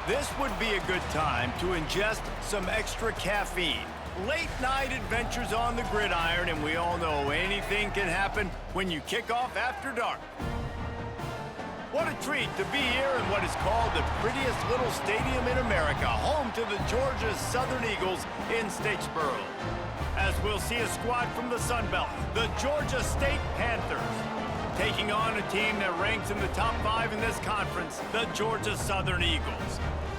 This would be a good time to ingest some extra caffeine. Late night adventures on the gridiron, and we all know anything can happen when you kick off after dark. What a treat to be here in what is called the prettiest little stadium in America, home to the Georgia Southern Eagles in Statesboro. As we'll see a squad from the Sun Belt, the Georgia State Panthers, taking on a team that ranks in the top 5 in this conference, the Georgia Southern Eagles.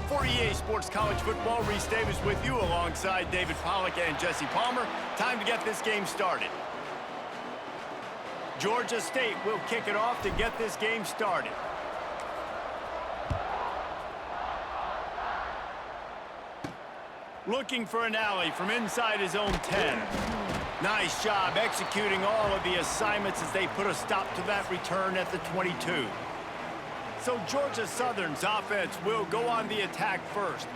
For EA Sports College Football, Reese Davis with you alongside David Pollack and Jesse Palmer. Time to get this game started. Georgia State will kick it off to get this game started. Looking for an alley from inside his own 10. Nice job executing all of the assignments as they put a stop to that return at the 22. So Georgia Southern's offense will go on the attack first.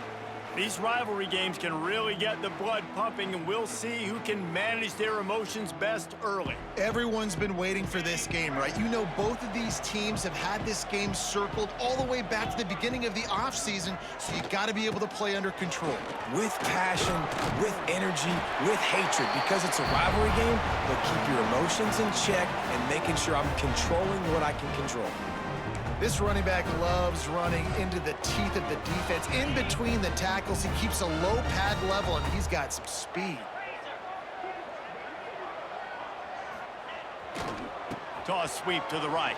These rivalry games can really get the blood pumping, and we'll see who can manage their emotions best early. Everyone's been waiting for this game, right? You know, both of these teams have had this game circled all the way back to the beginning of the offseason, so you got to be able to play under control. With passion, with energy, with hatred, because it's a rivalry game, but keep your emotions in check and making sure I'm controlling what I can control. This running back loves running into the teeth of the defense. In between the tackles, he keeps a low pad level, and he's got some speed. Toss sweep to the right.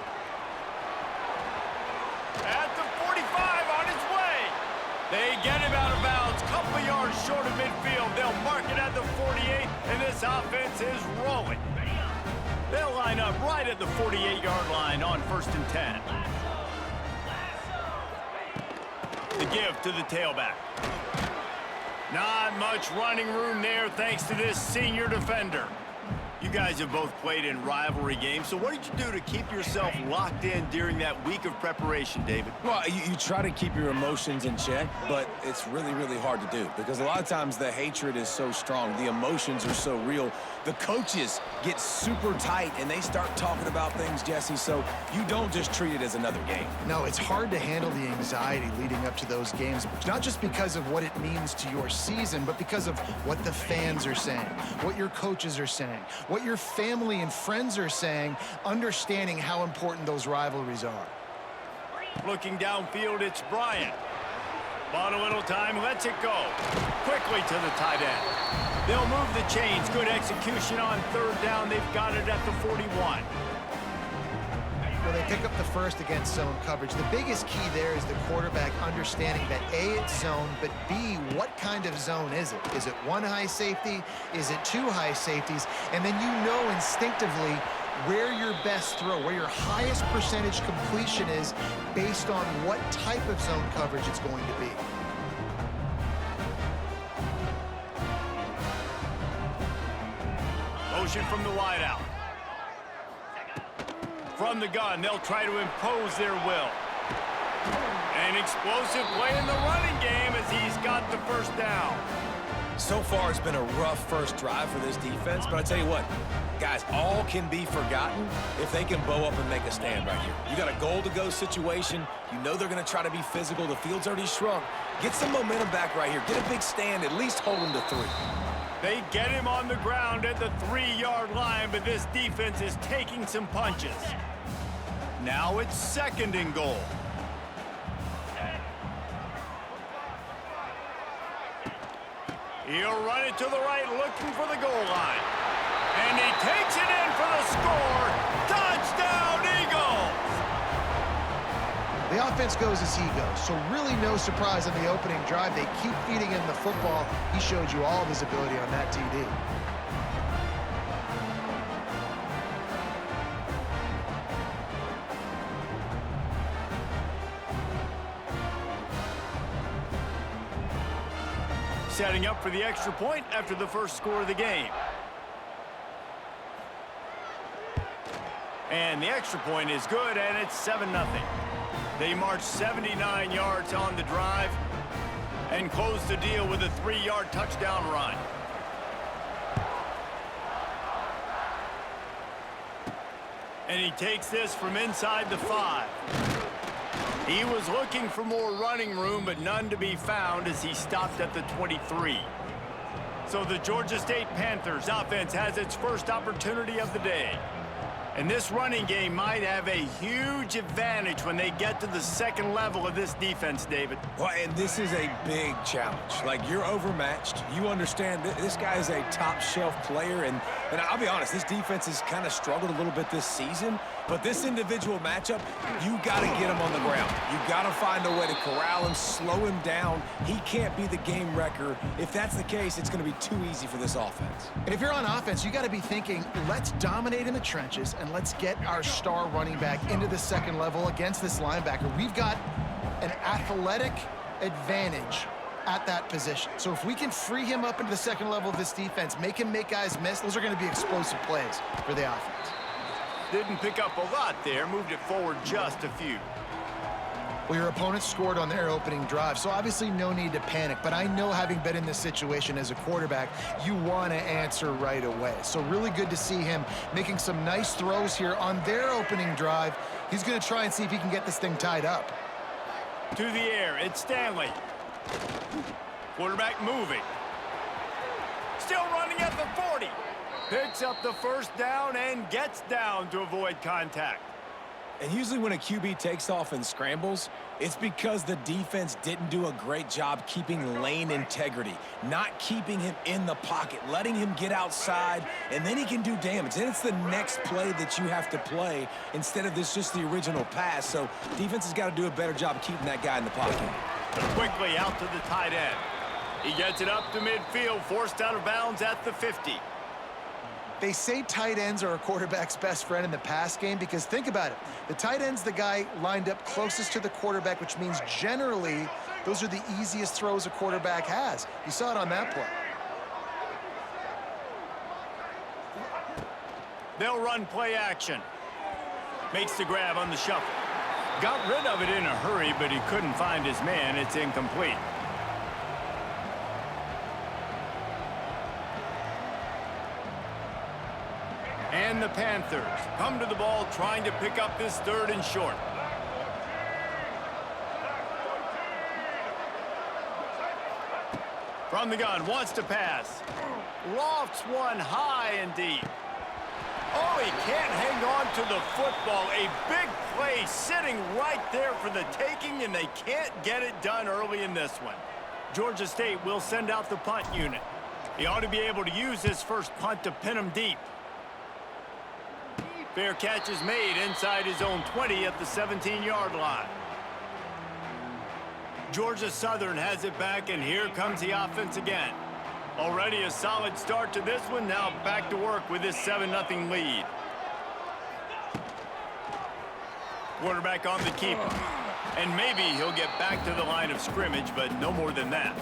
At the 45 on his way. They get him out of bounds. Couple yards short of midfield. They'll mark it at the 48, and this offense is rolling. They'll line up right at the 48-yard line on 1st and 10. The give to the tailback. Not much running room there thanks to this senior defender. You guys have both played in rivalry games, so what did you do to keep yourself locked in during that week of preparation, David? Well, you try to keep your emotions in check, but it's really, really hard to do because a lot of times the hatred is so strong, the emotions are so real. The coaches get super tight, and they start talking about things, Jesse, so you don't just treat it as another game. No, it's hard to handle the anxiety leading up to those games, not just because of what it means to your season, but because of what the fans are saying, what your coaches are saying, what your family and friends are saying, understanding how important those rivalries are. Looking downfield, it's Bryant. Bought a little time, lets it go. Quickly to the tight end. They'll move the chains. Good execution on 3rd down. They've got it at the 41. Well, they pick up the first against zone coverage. The biggest key there is the quarterback understanding that A, it's zone, but B, what kind of zone is it? Is it 1 high safety? Is it 2 high safeties? And then you know instinctively where your best throw, where your highest percentage completion is based on what type of zone coverage it's going to be. Motion from the wideout. From the gun, they'll try to impose their will. An explosive play in the running game as he's got the 1st down. So far, it's been a rough first drive for this defense, but I tell you what, guys, all can be forgotten if they can bow up and make a stand right here. You got a goal-to-go situation. You know they're going to try to be physical. The field's already shrunk. Get some momentum back right here. Get a big stand. At least hold them to 3. They get him on the ground at the 3-yard line, but this defense is taking some punches. Now it's 2nd and goal. He'll run it to the right, looking for the goal line. And he takes it in for the score. Touchdown, Eagles! The offense goes as he goes, so really no surprise on the opening drive. They keep feeding him the football. He showed you all of his ability on that TD. Setting up for the extra point after the first score of the game. And the extra point is good, and it's 7-0. They march 79 yards on the drive and close the deal with a 3-yard touchdown run. And he takes this from inside the 5. He was looking for more running room, but none to be found as he stopped at the 23. So the Georgia State Panthers offense has its first opportunity of the day. And this running game might have a huge advantage when they get to the second level of this defense, David. Well, and this is a big challenge. Like, you're overmatched. You understand that this guy is a top-shelf player. And I'll be honest, this defense has kind of struggled a little bit this season. But this individual matchup, you got to get him on the ground. You got to find a way to corral him, slow him down. He can't be the game wrecker. If that's the case, it's going to be too easy for this offense. And if you're on offense, you got to be thinking, let's dominate in the trenches and let's get our star running back into the second level against this linebacker. We've got an athletic advantage at that position. So if we can free him up into the second level of this defense, make him make guys miss, those are going to be explosive plays for the offense. Didn't pick up a lot there, moved it forward just a few. Well, your opponent scored on their opening drive, so obviously no need to panic. But I know, having been in this situation as a quarterback, you want to answer right away. So really good to see him making some nice throws here on their opening drive. He's going to try and see if he can get this thing tied up. To the air, it's Stanley. Quarterback moving. Still running at the 40. Picks up the first down and gets down to avoid contact. And usually when a QB takes off and scrambles, it's because the defense didn't do a great job keeping lane integrity, not keeping him in the pocket, letting him get outside, and then he can do damage. Then it's the next play that you have to play instead of this just the original pass. So defense has got to do a better job of keeping that guy in the pocket. Quickly out to the tight end. He gets it up to midfield, forced out of bounds at the 50. They say tight ends are a quarterback's best friend in the pass game because think about it. The tight end's the guy lined up closest to the quarterback, which means generally those are the easiest throws a quarterback has. You saw it on that play. They'll run play action. Makes the grab on the shuffle. Got rid of it in a hurry, but he couldn't find his man. It's incomplete. And the Panthers come to the ball trying to pick up this third and short. From the gun, wants to pass. Lofts one high and deep. Oh, he can't hang on to the football. A big play sitting right there for the taking, and they can't get it done early in this one. Georgia State will send out the punt unit. He ought to be able to use his first punt to pin him deep. Fair catch is made inside his own 20 at the 17-yard line. Georgia Southern has it back, and here comes the offense again. Already a solid start to this one. Now back to work with this 7-0 lead. Quarterback on the keeper. And maybe he'll get back to the line of scrimmage, but no more than that.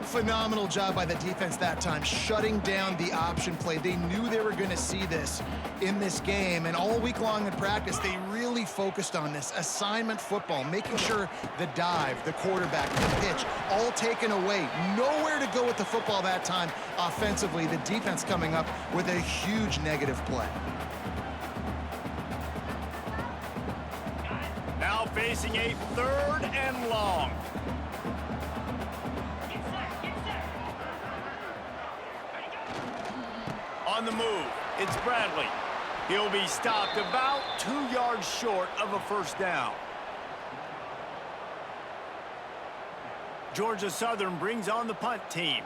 Phenomenal job by the defense that time, shutting down the option play. They knew they were going to see this in this game, and all week long in practice, they really focused on this assignment football, making sure the dive, the quarterback, the pitch, all taken away. Nowhere to go with the football that time offensively. The defense coming up with a huge negative play. Now facing a third and long. On the move, it's Bradley. He'll be stopped about 2 yards short of a first down. Georgia Southern brings on the punt team.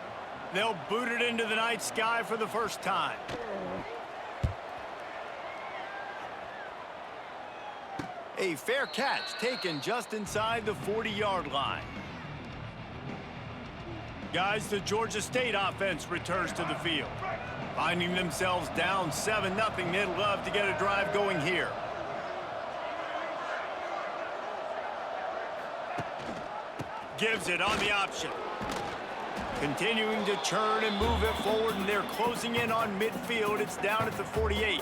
They'll boot it into the night sky for the first time. A fair catch taken just inside the 40-yard line. Guys, the Georgia State offense returns to the field. Finding themselves down 7-0, they'd love to get a drive going here. Gives it on the option. Continuing to churn and move it forward, and they're closing in on midfield. It's down at the 48.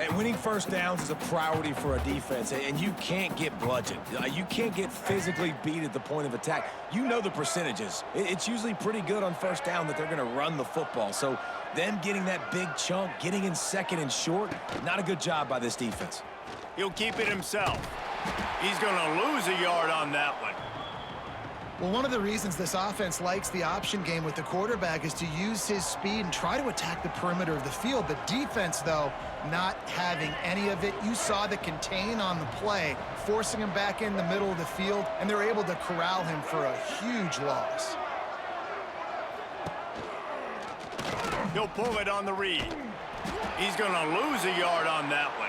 And winning first downs is a priority for a defense, and you can't get bludgeoned. You can't get physically beat at the point of attack. You know the percentages. It's usually pretty good on first down that they're going to run the football. So them getting that big chunk, getting in second and short, not a good job by this defense. He'll keep it himself. He's going to lose a yard on that one. Well, one of the reasons this offense likes the option game with the quarterback is to use his speed and try to attack the perimeter of the field. The defense, though, not having any of it. You saw the contain on the play, forcing him back in the middle of the field, and they're able to corral him for a huge loss. He'll pull it on the read. He's going to lose a yard on that one.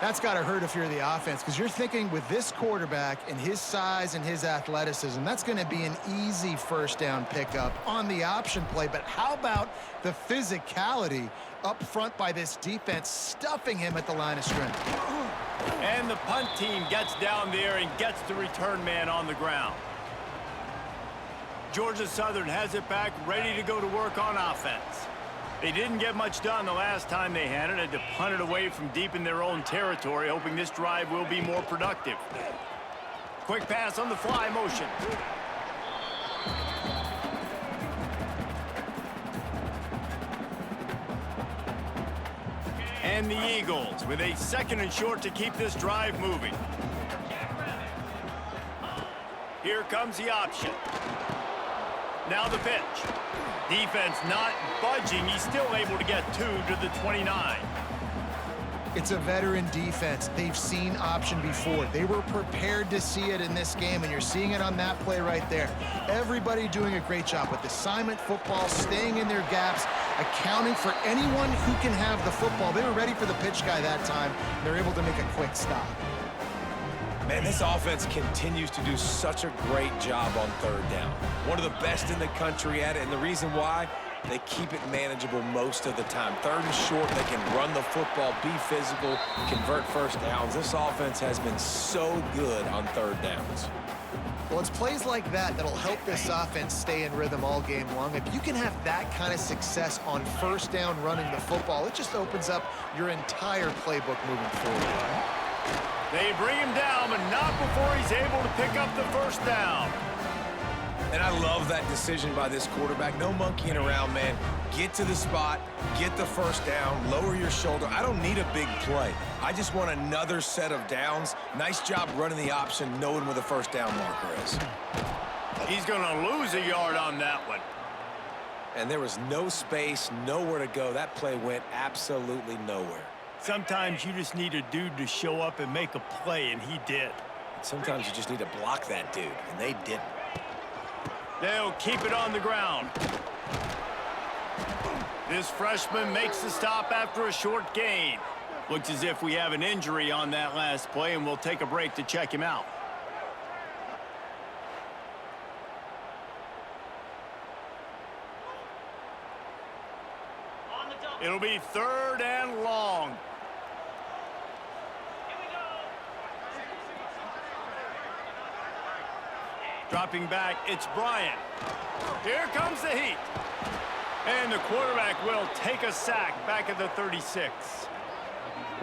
That's got to hurt if you're the offense, because you're thinking with this quarterback and his size and his athleticism, that's going to be an easy first down pickup on the option play. But how about the physicality up front by this defense, stuffing him at the line of scrimmage? And the punt team gets down there and gets the return man on the ground. Georgia Southern has it back, ready to go to work on offense. They didn't get much done the last time they had it. Had to punt it away from deep in their own territory, hoping this drive will be more productive. Quick pass on the fly motion. And the Eagles with a 2nd and short to keep this drive moving. Here comes the option. Now the pitch. Defense not budging. He's still able to get 2 to the 29. It's a veteran defense. They've seen option before. They were prepared to see it in this game, and you're seeing it on that play right there. Everybody doing a great job with assignment football, staying in their gaps, accounting for anyone who can have the football. They were ready for the pitch guy that time. They're able to make a quick stop. Man, this offense continues to do such a great job on 3rd down. One of the best in the country at it, and the reason why, they keep it manageable most of the time. 3rd and short, they can run the football, be physical, convert first downs. This offense has been so good on 3rd downs. Well, it's plays like that that'll help this offense stay in rhythm all game long. If you can have that kind of success on 1st down running the football, it just opens up your entire playbook moving forward. They bring him down, but not before he's able to pick up the 1st down. And I love that decision by this quarterback. No monkeying around, man. Get to the spot, get the 1st down, lower your shoulder. I don't need a big play. I just want another set of downs. Nice job running the option, knowing where the 1st down marker is. He's going to lose a yard on that one. And there was no space, nowhere to go. That play went absolutely nowhere. Sometimes you just need a dude to show up and make a play, and he did. Sometimes you just need to block that dude, and they didn't. They'll keep it on the ground. This freshman makes the stop after a short gain. Looks as if we have an injury on that last play, and we'll take a break to check him out. It'll be 3rd and long. Dropping back, it's Bryant. Here comes the heat. And the quarterback will take a sack back at the 36.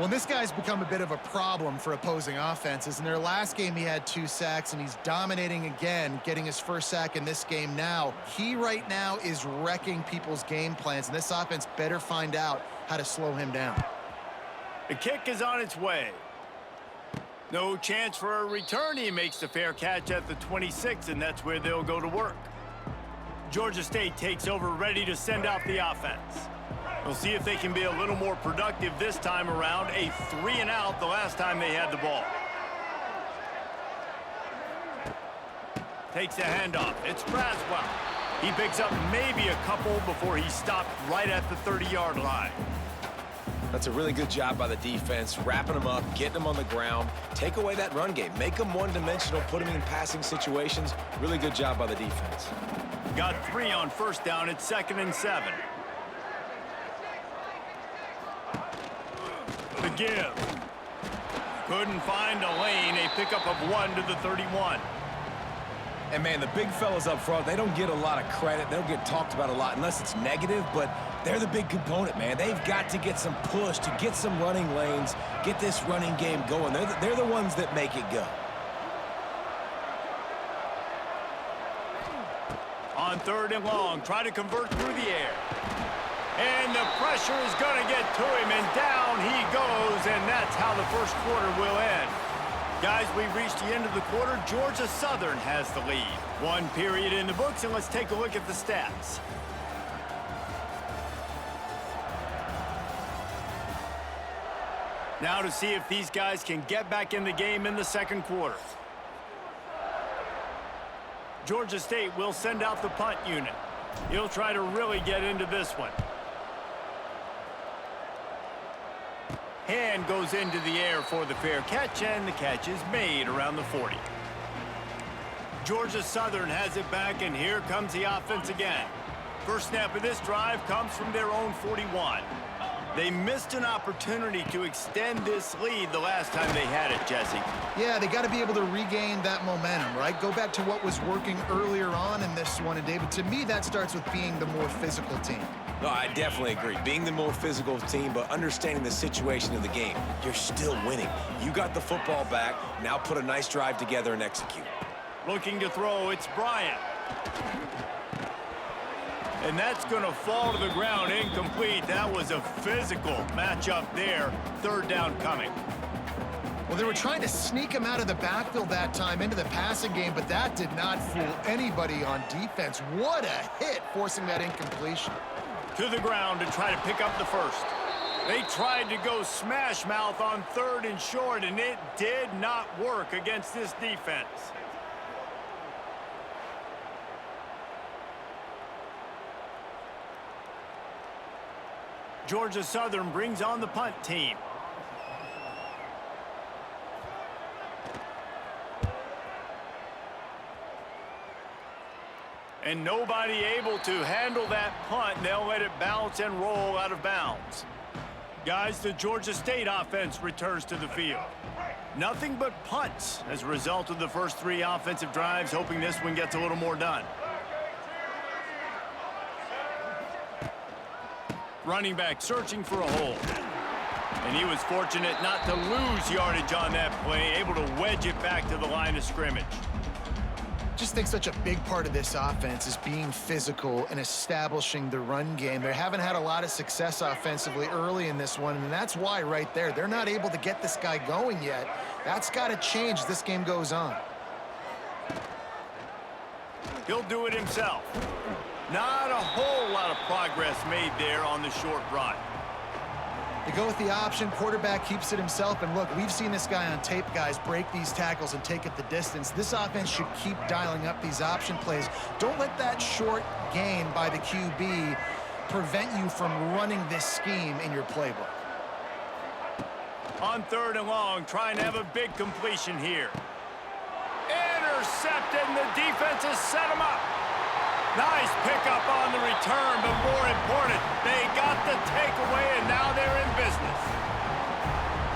Well, this guy's become a bit of a problem for opposing offenses. In their last game, he had 2 sacks, and he's dominating again, getting his 1st sack in this game now. He right now is wrecking people's game plans, and this offense better find out how to slow him down. The kick is on its way. No chance for a return. He makes the fair catch at the 26, and that's where they'll go to work. Georgia State takes over, ready to send out the offense. We'll see if they can be a little more productive this time around. A 3-and-out the last time they had the ball. Takes the handoff. It's Braswell. He picks up maybe a couple before he stopped right at the 30-yard line. That's a really good job by the defense, wrapping them up, getting them on the ground, take away that run game, make them one-dimensional, put them in passing situations. Really good job by the defense. Got 3 on 1st down. It's 2nd and 7. The give. Couldn't find a lane. A pickup of 1 to the 31. And, man, the big fellas up front, they don't get a lot of credit. They don't get talked about a lot unless it's negative, but they're the big component, man. They've got to get some push to get some running lanes, get this running game going. They're the ones that make it go. On 3rd and long, try to convert through the air. And the pressure is going to get to him, and down he goes, and that's how the 1st quarter will end. Guys, we've reached the end of the quarter. Georgia Southern has the lead. One period in the books, and let's take a look at the stats. Now to see if these guys can get back in the game in the second quarter. Georgia State will send out the punt unit. He'll try to really get into this one. Hand goes into the air for the fair catch, and the catch is made around the 40. Georgia Southern has it back, and here comes the offense again. First snap of this drive comes from their own 41. They missed an opportunity to extend this lead the last time they had it, Jesse. Yeah, they got to be able to regain that momentum, right? Go back to what was working earlier on in this one. And, David, to me, that starts with being the more physical team. No, I definitely agree. Being the more physical team, but understanding the situation of the game. You're still winning. You got the football back. Now put a nice drive together and execute. Looking to throw, it's Bryant. And that's going to fall to the ground, incomplete. That was a physical matchup there. Third down coming. Well, they were trying to sneak him out of the backfield that time into the passing game, but that did not fool anybody on defense. What a hit, forcing that incompletion. To the ground to try to pick up the first. They tried to go smash mouth on third and short, and it did not work against this defense. Georgia Southern brings on the punt team. And nobody able to handle that punt. They'll let it bounce and roll out of bounds. Guys, the Georgia State offense returns to the field. Nothing but punts as a result of the first three offensive drives, hoping this one gets a little more done. Running back searching for a hole. And he was fortunate not to lose yardage on that play, able to wedge it back to the line of scrimmage. Just think such a big part of this offense is being physical and establishing the run game. They haven't had a lot of success offensively early in this one, and that's why right there, they're not able to get this guy going yet. That's got to change as this game goes on. He'll do it himself. Not a whole lot of progress made there on the short run. They go with the option. Quarterback keeps it himself. And look, we've seen this guy on tape, guys, break these tackles and take it the distance. This offense should keep dialing up these option plays. Don't let that short gain by the QB prevent you from running this scheme in your playbook. On third and long, trying to have a big completion here. Intercepted, and the defense has set him up. Nice pickup on the return, but more important, they got the takeaway, and now they're in business.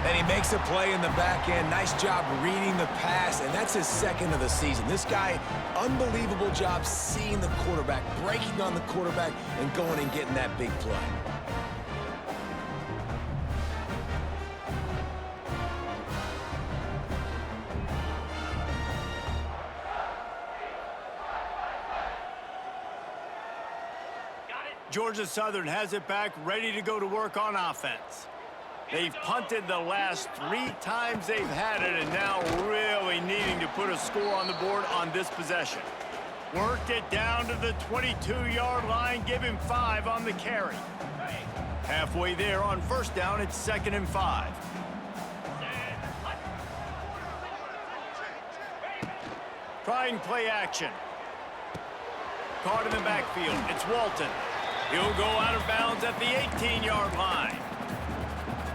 And he makes a play in the back end. Nice job reading the pass, and that's his second of the season. This guy, unbelievable job seeing the quarterback, breaking on the quarterback, and going and getting that big play. Georgia Southern has it back, ready to go to work on offense. They've punted the last 3 times they've had it, and now really needing to put a score on the board on this possession. Worked it down to the 22-yard line, give him 5 on the carry. Halfway there on first down, it's 2nd and 5. Trying play action. Caught in the backfield, it's Walton. He'll go out of bounds at the 18-yard line.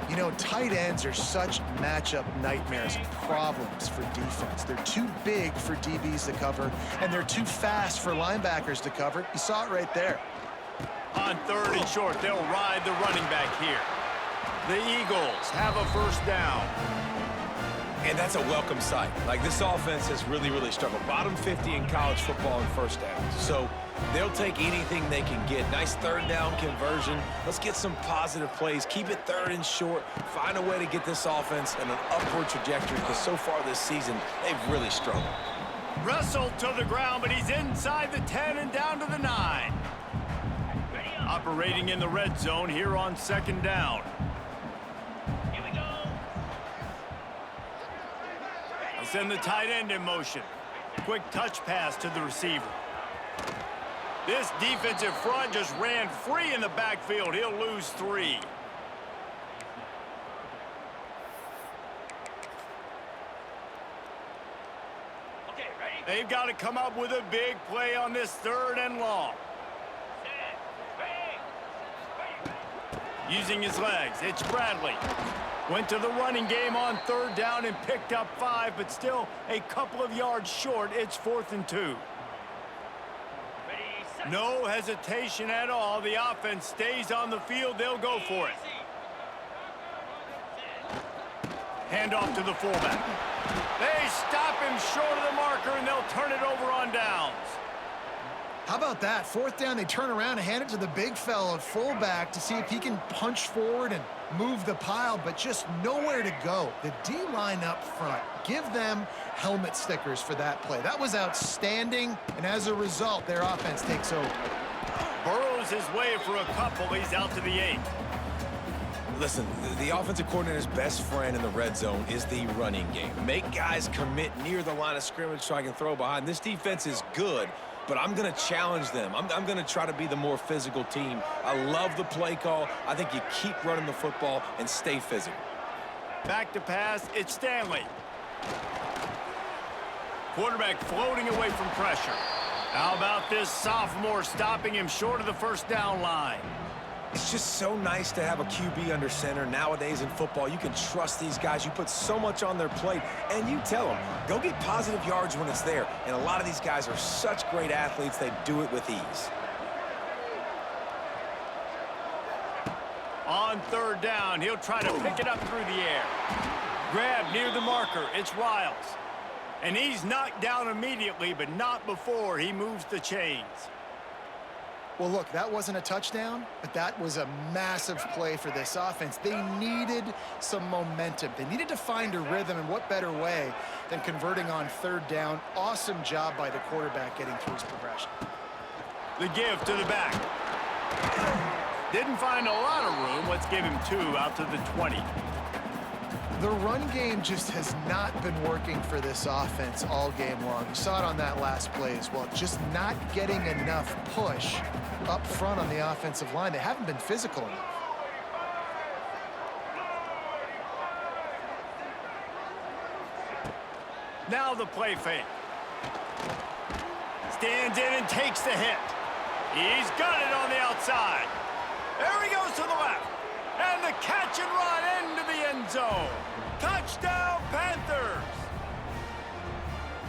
You know, tight ends are such matchup nightmares and problems for defense. They're too big for DBs to cover, and they're too fast for linebackers to cover. You saw it right there. On third and short, they'll ride the running back here. The Eagles have a first down. And that's a welcome sight. Like, this offense has really, really struggled. Bottom 50 in college football in first downs. So they'll take anything they can get. Nice third down conversion. Let's get some positive plays. Keep it third and short. Find a way to get this offense in an upward trajectory, because so far this season, they've really struggled. Wrestled to the ground, but he's inside the 10 and down to the 9. Operating in the red zone here on 2nd down. They send the tight end in motion. Quick touch pass to the receiver. This defensive front just ran free in the backfield. He'll lose 3. They've got to come up with a big play on this 3rd and long. Using his legs, it's Bradley. Went to the running game on 3rd down and picked up 5, but still a couple of yards short. It's 4th and 2. No hesitation at all. The offense stays on the field. They'll go for it. Hand off to the fullback. They stop him short of the marker, and they'll turn it over on downs. How about that? 4th down, they turn around and hand it to the big fella at fullback to see if he can punch forward and move the pile, but just nowhere to go. The D-line up front, give them helmet stickers for that play. That was outstanding, and as a result, their offense takes over. Burrows his way for a couple. He's out to the 8. Listen, the offensive coordinator's best friend in the red zone is the running game. Make guys commit near the line of scrimmage so I can throw behind. This defense is good, but I'm going to challenge them. I'm going to try to be the more physical team. I love the play call. I think you keep running the football and stay physical. Back to pass, it's Stanley. Quarterback floating away from pressure. How about this sophomore stopping him short of the 1st down line? It's just so nice to have a QB under center. Nowadays in football, you can trust these guys. You put so much on their plate, and you tell them, go get positive yards when it's there. And a lot of these guys are such great athletes, they do it with ease. On 3rd down, he'll try to pick it up through the air. Grab near the marker, it's Riles. And he's knocked down immediately, but not before he moves the chains. Well, look, that wasn't a touchdown, but that was a massive play for this offense. They needed some momentum. They needed to find a rhythm, and what better way than converting on 3rd down. Awesome job by the quarterback getting through his progression. The give to the back. Didn't find a lot of room. Let's give him 2 out to the 20. The run game just has not been working for this offense all game long. You saw it on that last play as well. Just not getting enough push up front on the offensive line. They haven't been physical enough. Now the play fake. Stands in and takes the hit. He's got it on the outside. There he goes to the left. And the catch and run into the end zone. Touchdown, Panthers!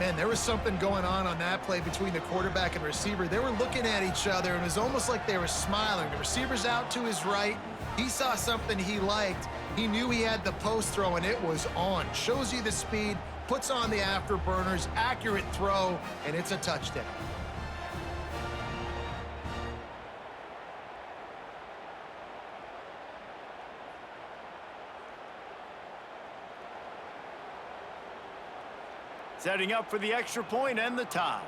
Man, there was something going on that play between the quarterback and receiver. They were looking at each other, and it was almost like they were smiling. The receiver's out to his right. He saw something he liked. He knew he had the post throw, and it was on. Shows you the speed, puts on the afterburners, accurate throw, and it's a touchdown. Setting up for the extra point and the tie.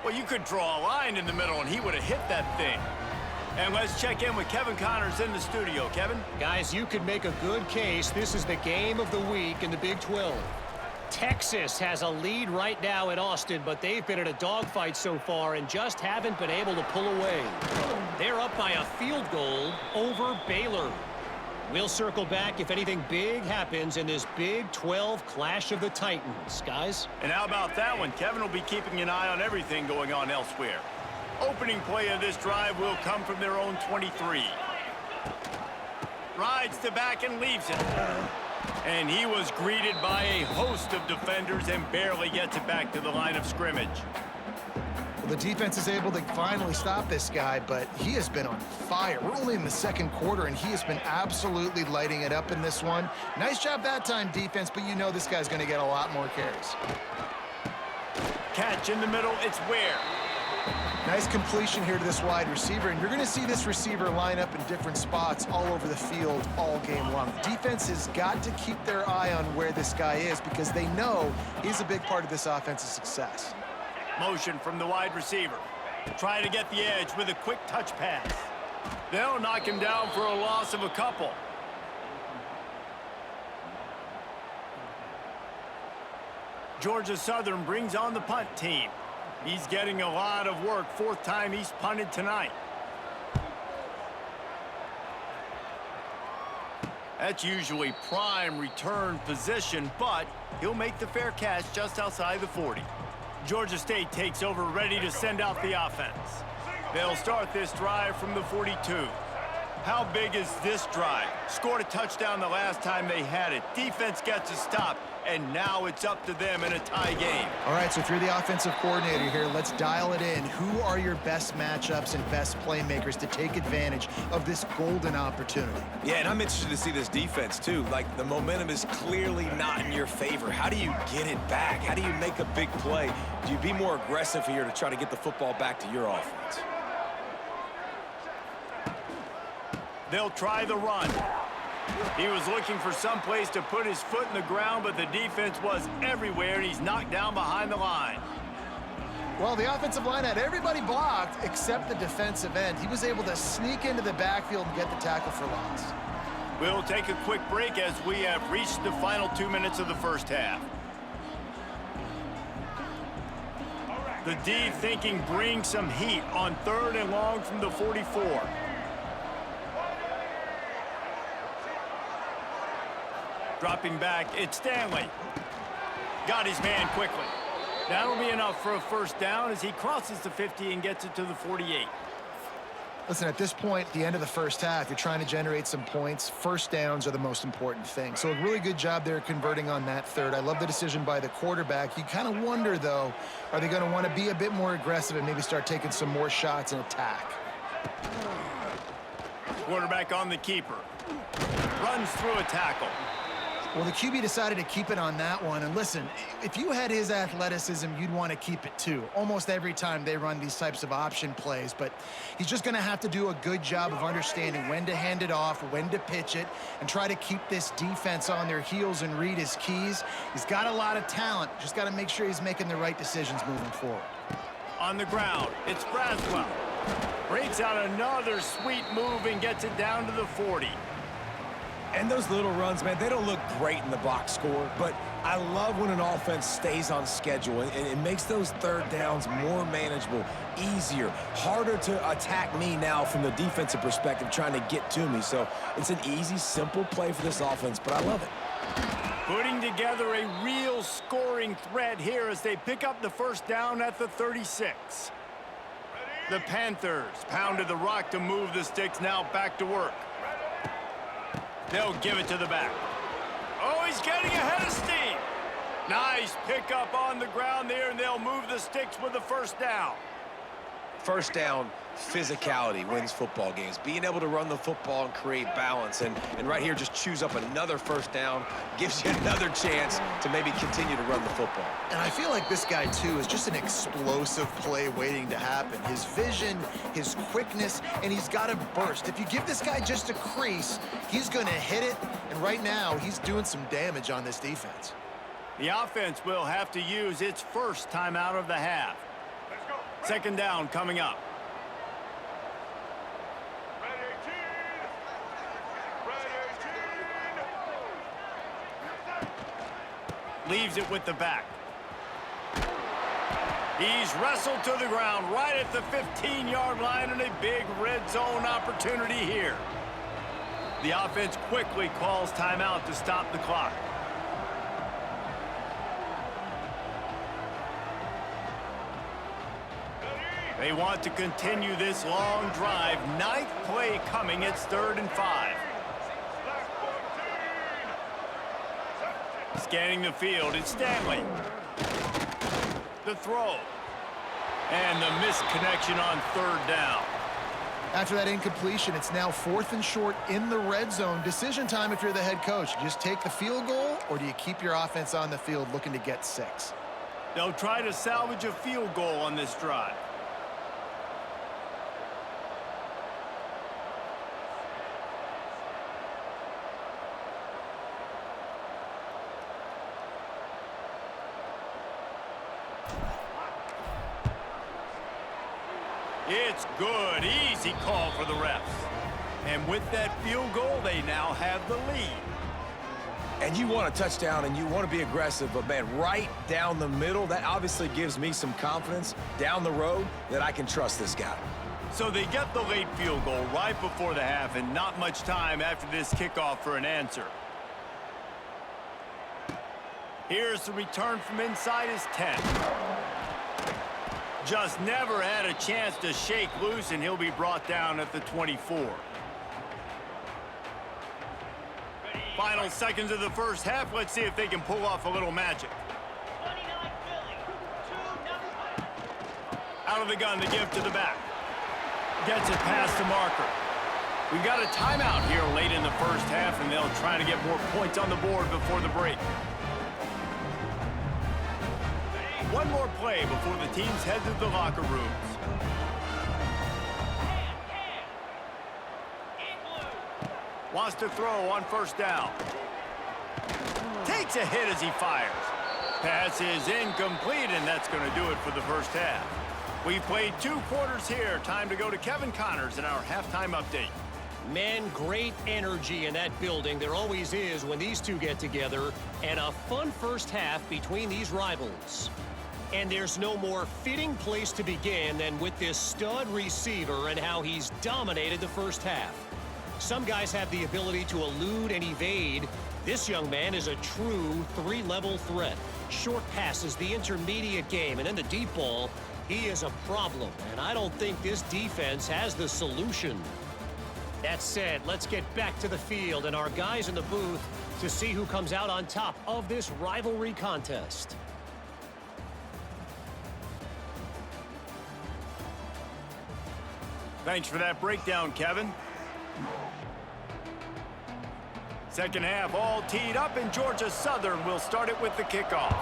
Well, you could draw a line in the middle, and he would have hit that thing. And let's check in with Kevin Connors in the studio. Kevin? Guys, you could make a good case. This is the game of the week in the Big 12. Texas has a lead right now in Austin, but they've been in a dogfight so far and just haven't been able to pull away. They're up by a field goal over Baylor. We'll circle back if anything big happens in this Big 12 Clash of the Titans, guys. And how about that one? Kevin will be keeping an eye on everything going on elsewhere. Opening play of this drive will come from their own 23. Rides to back and leaves it. And he was greeted by a host of defenders and barely gets it back to the line of scrimmage. The defense is able to finally stop this guy, but he has been on fire. We're only in the 2nd quarter, and he has been absolutely lighting it up in this one. Nice job that time, defense, but you know this guy's going to get a lot more carries. Catch in the middle, it's Ware. Nice completion here to this wide receiver, and you're going to see this receiver line up in different spots all over the field all game long. The defense has got to keep their eye on where this guy is because they know he's a big part of this offense's success. Motion from the wide receiver. Trying to get the edge with a quick touch pass. They'll knock him down for a loss of a couple. Georgia Southern brings on the punt team. He's getting a lot of work, fourth time he's punted tonight. That's usually prime return position, but he'll make the fair catch just outside the 40. Georgia State takes over, ready to send out the offense. They'll start this drive from the 42. How big is this drive? Scored a touchdown the last time they had it. Defense gets a stop, and now it's up to them in a tie game. All right, so if you're the offensive coordinator here, let's dial it in. Who are your best matchups and best playmakers to take advantage of this golden opportunity? Yeah, and I'm interested to see this defense, too. Like, the momentum is clearly not in your favor. How do you get it back? How do you make a big play? Do you be more aggressive here to try to get the football back to your offense? They'll try the run. He was looking for some place to put his foot in the ground, but the defense was everywhere, and he's knocked down behind the line. Well, the offensive line had everybody blocked except the defensive end. He was able to sneak into the backfield and get the tackle for loss. We'll take a quick break as we have reached the final 2 minutes of the first half. The D thinking bring some heat on 3rd and long from the 44. Dropping back, it's Stanley. Got his man quickly. That'll be enough for a first down as he crosses the 50 and gets it to the 48. Listen, at this point, the end of the first half, you're trying to generate some points. First downs are the most important thing. So a really good job there converting on that third. I love the decision by the quarterback. You kind of wonder, though, are they going to want to be a bit more aggressive and maybe start taking some more shots and attack? Quarterback on the keeper. Runs through a tackle. Well, the QB decided to keep it on that one. And listen, if you had his athleticism, you'd want to keep it too. Almost every time they run these types of option plays. But he's just going to have to do a good job of understanding when to hand it off, when to pitch it, and try to keep this defense on their heels and read his keys. He's got a lot of talent. Just got to make sure he's making the right decisions moving forward. On the ground, it's Braswell. Breaks out another sweet move and gets it down to the 40. And those little runs, man, they don't look great in the box score, but I love when an offense stays on schedule, and it makes those third downs more manageable, easier, harder to attack me now from the defensive perspective trying to get to me. So it's an easy, simple play for this offense, but I love it. Putting together a real scoring threat here as they pick up the first down at the 36. The Panthers pounded the rock to move the sticks, now back to work. They'll give it to the back. Oh, he's getting ahead of steam. Nice pickup on the ground there, and they'll move the sticks with the first down. First down, physicality wins football games. Being able to run the football and create balance. And right here, just choose up another first down, gives you another chance to maybe continue to run the football. And I feel like this guy, too, is just an explosive play waiting to happen. His vision, his quickness, and he's got a burst. If you give this guy just a crease, he's going to hit it. And right now, he's doing some damage on this defense. The offense will have to use its first timeout of the half. Second down coming up. Leaves it with the back. He's wrestled to the ground right at the 15-yard line, and a big red zone opportunity here. The offense quickly calls timeout to stop the clock. They want to continue this long drive. Ninth play coming. It's 3rd and 5. Scanning the field, it's Stanley. The throw. And the missed connection on 3rd down. After that incompletion, it's now 4th and short in the red zone. Decision time if you're the head coach. You just take the field goal, or do you keep your offense on the field looking to get 6? They'll try to salvage a field goal on this drive. It's good. Easy call for the refs. And with that field goal, they now have the lead. And you want a touchdown and you want to be aggressive, but, man, right down the middle, that obviously gives me some confidence down the road that I can trust this guy. So they get the late field goal right before the half and not much time after this kickoff for an answer. Here's the return from inside his 10. Just never had a chance to shake loose, and he'll be brought down at the 24. Final seconds of the first half. Let's see if they can pull off a little magic. Out of the gun, the give to the back. Gets it past the marker. We've got a timeout here late in the first half, and they'll try to get more points on the board before the break. One more play before the teams head to the locker rooms. Wants to throw on first down. Takes a hit as he fires. Pass is incomplete, and that's going to do it for the first half. We've played 2 quarters here. Time to go to Kevin Connors in our halftime update. Man, great energy in that building. There always is when these two get together. And a fun first half between these rivals. And there's no more fitting place to begin than with this stud receiver and how he's dominated the first half. Some guys have the ability to elude and evade. This young man is a true 3-level threat. Short passes, the intermediate game, and then the deep ball. He is a problem, and I don't think this defense has the solution. That said, let's get back to the field and our guys in the booth to see who comes out on top of this rivalry contest. Thanks for that breakdown, Kevin. Second half all teed up, and Georgia Southern will start it with the kickoff.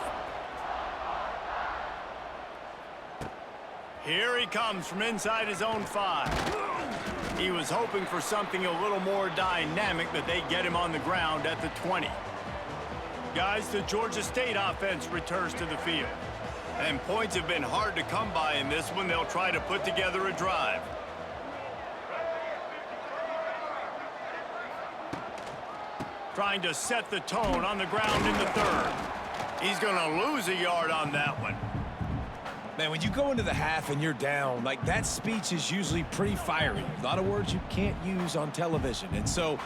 Here he comes from inside his own 5. He was hoping for something a little more dynamic, but they get him on the ground at the 20. Guys, the Georgia State offense returns to the field. And points have been hard to come by in this one. They'll try to put together a drive. Trying to set the tone on the ground in the 3rd. He's going to lose a yard on that one. Man, when you go into the half and you're down, like, that speech is usually pretty fiery. A lot of words you can't use on television. And so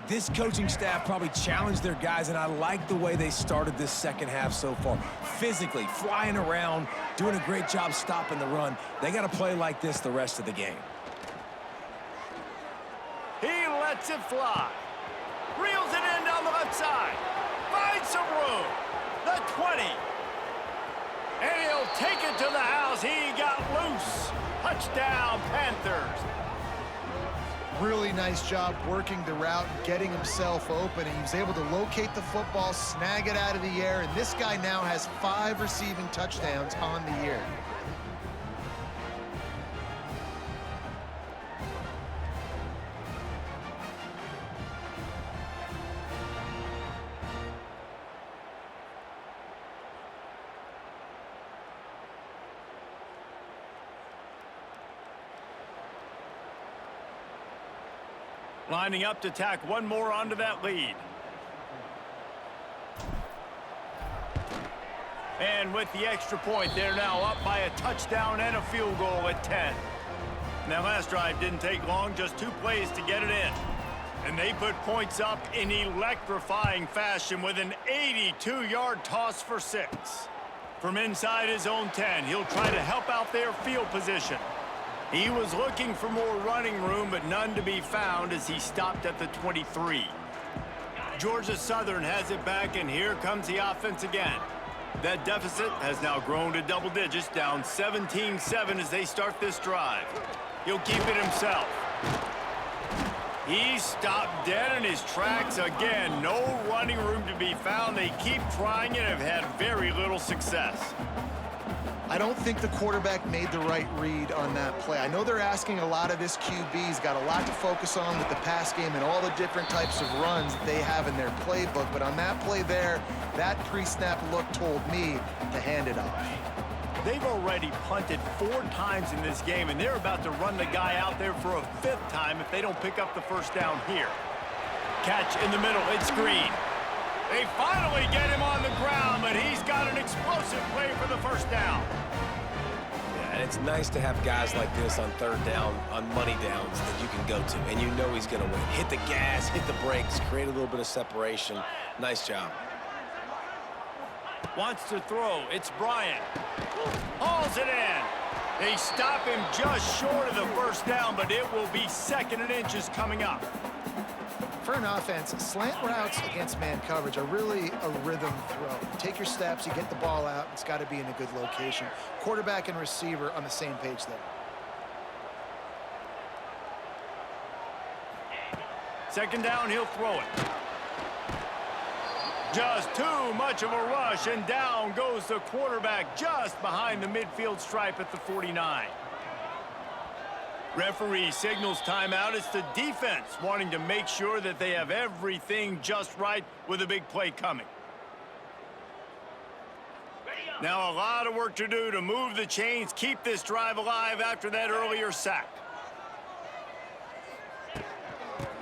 this coaching staff probably challenged their guys, and I like the way they started this second half so far. Physically, flying around, doing a great job stopping the run. They got to play like this the rest of the game. He lets it fly. Reels it in down the left side. Finds some room. The 20. And he'll take it to the house. He got loose. Touchdown, Panthers. Really nice job working the route and getting himself open. And he was able to locate the football, snag it out of the air, and this guy now has 5 receiving touchdowns on the year. Lining up to tack one more onto that lead. And with the extra point, they're now up by a touchdown and a field goal at 10. Now, last drive didn't take long, just 2 plays to get it in. And they put points up in electrifying fashion with an 82-yard toss for 6. From inside his own 10, he'll try to help out their field position. He was looking for more running room, but none to be found as he stopped at the 23. Georgia Southern has it back, and here comes the offense again. That deficit has now grown to double digits, down 17-7 as they start this drive. He'll keep it himself. He stopped dead in his tracks again. No running room to be found. They keep trying and have had very little success. I don't think the quarterback made the right read on that play. I know they're asking a lot of this QB. He's got a lot to focus on with the pass game and all the different types of runs that they have in their playbook. But on that play there, that pre-snap look told me to hand it off. They've already punted 4 times in this game, and they're about to run the guy out there for a 5th time if they don't pick up the first down here. Catch in the middle. It's Green. They finally get him on the ground, but he's got an explosive play for the first down. And it's nice to have guys like this on third down, on money downs that you can go to, and you know he's going to win. Hit the gas, hit the brakes, create a little bit of separation. Nice job. Wants to throw. It's Bryant. Hauls it in. They stop him just short of the first down, but it will be 2nd and inches coming up. For an offense, slant routes against man coverage are really a rhythm throw. You take your steps, you get the ball out, it's got to be in a good location. Quarterback and receiver on the same page there. 2nd down, he'll throw it. Just too much of a rush, and down goes the quarterback just behind the midfield stripe at the 49. Referee signals timeout. It's the defense wanting to make sure that they have everything just right with a big play coming. Now a lot of work to do to move the chains, keep this drive alive after that earlier sack.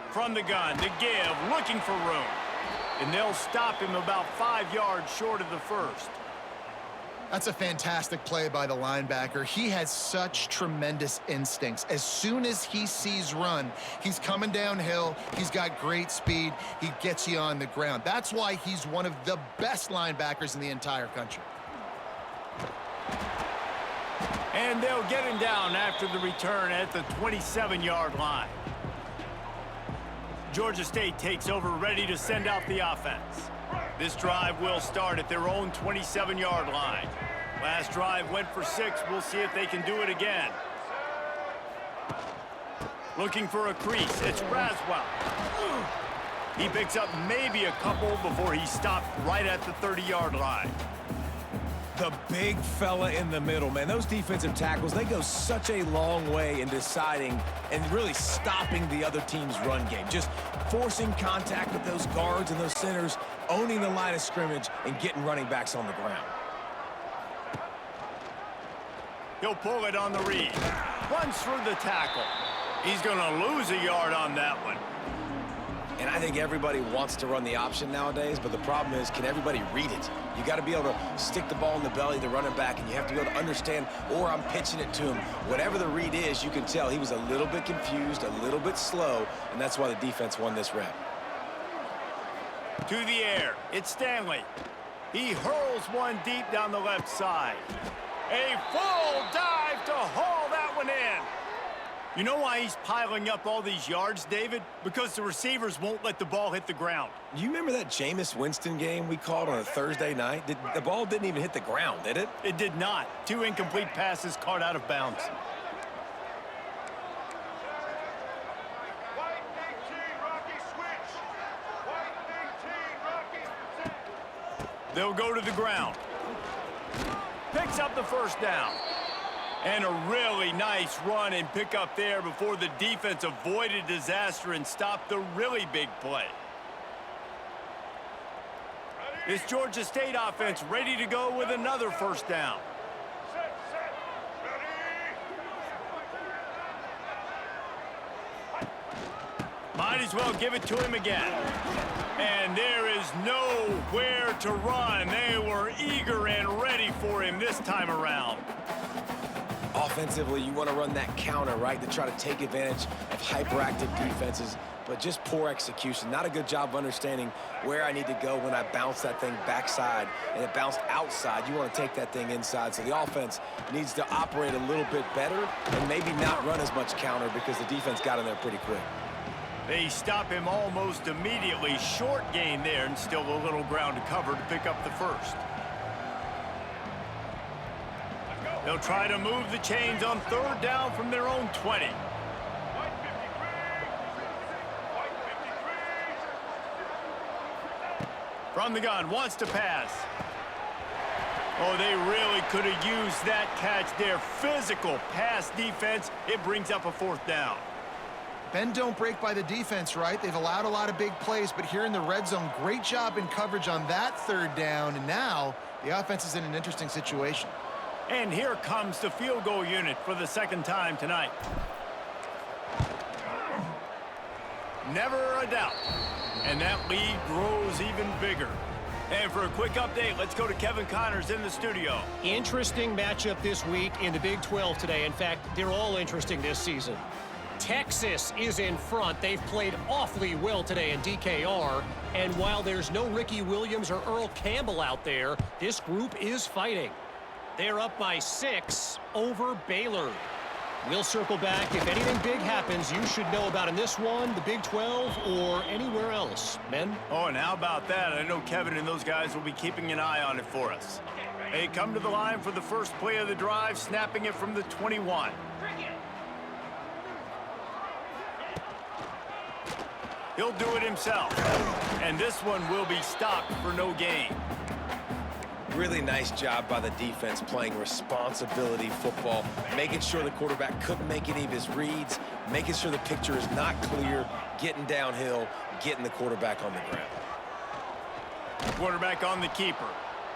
From the gun, to give, looking for room. And they'll stop him about 5 yards short of the first. That's a fantastic play by the linebacker. He has such tremendous instincts. As soon as he sees run, he's coming downhill. He's got great speed. He gets you on the ground. That's why he's one of the best linebackers in the entire country. And they'll get him down after the return at the 27-yard line. Georgia State takes over, ready to send out the offense. This drive will start at their own 27-yard line. Last drive went for 6. We'll see if they can do it again. Looking for a crease. It's Braswell. He picks up maybe a couple before he stopped right at the 30-yard line. The big fella in the middle, man. Those defensive tackles, they go such a long way in deciding and really stopping the other team's run game. Just forcing contact with those guards and those centers, owning the line of scrimmage, and getting running backs on the ground. He'll pull it on the read. Runs through the tackle. He's going to lose a yard on that one. And I think everybody wants to run the option nowadays, but the problem is, can everybody read it? You got to be able to stick the ball in the belly of the running back, and you have to be able to understand, or I'm pitching it to him. Whatever the read is, you can tell he was a little bit confused, a little bit slow, and that's why the defense won this rep. To the air, it's Stanley. He hurls one deep down the left side. A full dive to haul that one in. You know why he's piling up all these yards, David? Because the receivers won't let the ball hit the ground. You remember that Jameis Winston game we called on a Thursday night? The ball didn't even hit the ground, did it? It did not. 2 incomplete passes caught out of bounds. They'll go to the ground. Picks up the first down. And a really nice run and pick up there before the defense avoided disaster and stopped the really big play. This Georgia State offense ready to go with another first down. Might as well give it to him again. And there is nowhere to run. They were eager and ready for him this time around. Offensively, you want to run that counter, right, to try to take advantage of hyperactive defenses, but just poor execution. Not a good job of understanding where I need to go when I bounce that thing backside, and it bounced outside. You want to take that thing inside. So the offense needs to operate a little bit better and maybe not run as much counter because the defense got in there pretty quick. They stop him almost immediately. Short gain there, and still a little ground to cover to pick up the first. They'll try to move the chains on third down from their own 20. From the gun, wants to pass. Oh, they really could have used that catch there. Physical pass defense. It brings up a fourth down. Bend don't break by the defense, right? They've allowed a lot of big plays, but here in the red zone, great job in coverage on that third down, and now the offense is in an interesting situation. And here comes the field goal unit for the second time tonight. Never a doubt. And that lead grows even bigger. And for a quick update, let's go to Kevin Connors in the studio. Interesting matchup this week in the Big 12 today. In fact, they're all interesting this season. Texas is in front. They've played awfully well today in DKR. And while there's no Ricky Williams or Earl Campbell out there, this group is fighting. They're up by 6 over Baylor. We'll circle back. If anything big happens, you should know about in this one, the Big 12, or anywhere else. Men? Oh, and how about that? I know Kevin and those guys will be keeping an eye on it for us. They come to the line for the first play of the drive, snapping it from the 21. He'll do it himself. And this one will be stopped for no gain. Really nice job by the defense playing responsibility football, making sure the quarterback couldn't make any of his reads, making sure the picture is not clear, getting downhill, getting the quarterback on the ground. Quarterback on the keeper.